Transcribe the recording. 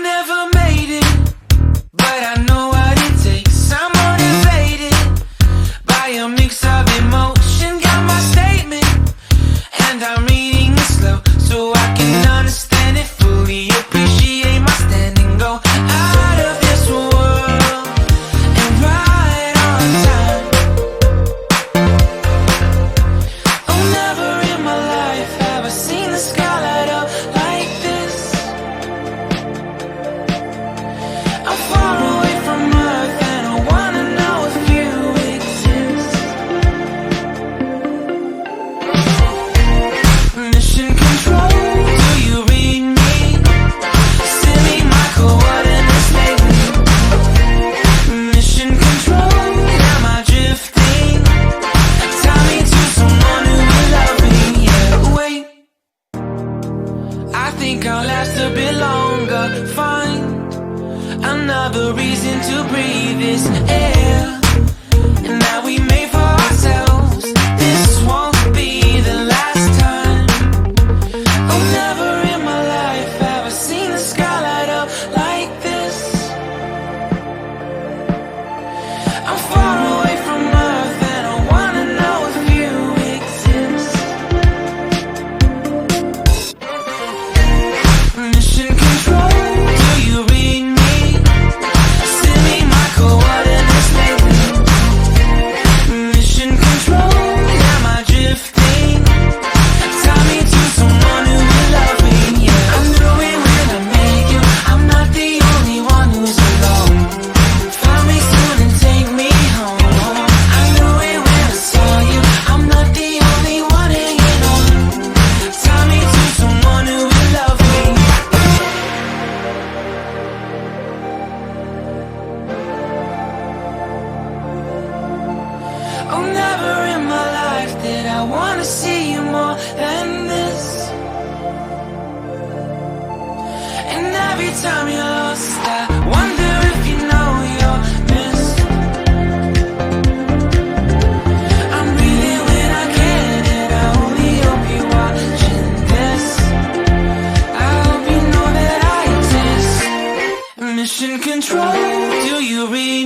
never made it, but I know what it takes. I'm motivated by a mix of emotion. Got my statement, and I'm reading it slow so I can understand it fully. Appreciate my standing, go out of this world and right on time. Oh, never in my life have I seen the sky light up like this. I'm far away from Earth and I wanna know if you exist. Mission control, do you read me? Send me my coordinates lately. Mission control, am I drifting? Tie me to someone who will love me. Yeah, wait, I think I'll last a bit longer. Find another reason to breathe this air, and that we made for ourselves. This won't be the last time. Oh, never in my life have I seen the sky light up like this. I'm far away from Earth and I wanna know if you exist. Mission control, do you read me? Send me my coordinates lately. Mission control, am I drifting? Tie me to someone who will love me. Yeah, I knew it when I met you. I'm not the only one who's alone. Find me soon and take me home. I knew it when I saw you. I'm not the only one hanging on. Tie me to someone who will love me. Oh, never in my life did I wanna see you more than this. And every time you're lost, I wonder if you know you're missed. I'm breathing when I can, and I only hope you're watching this. I hope you know that I exist. Mission control, do you read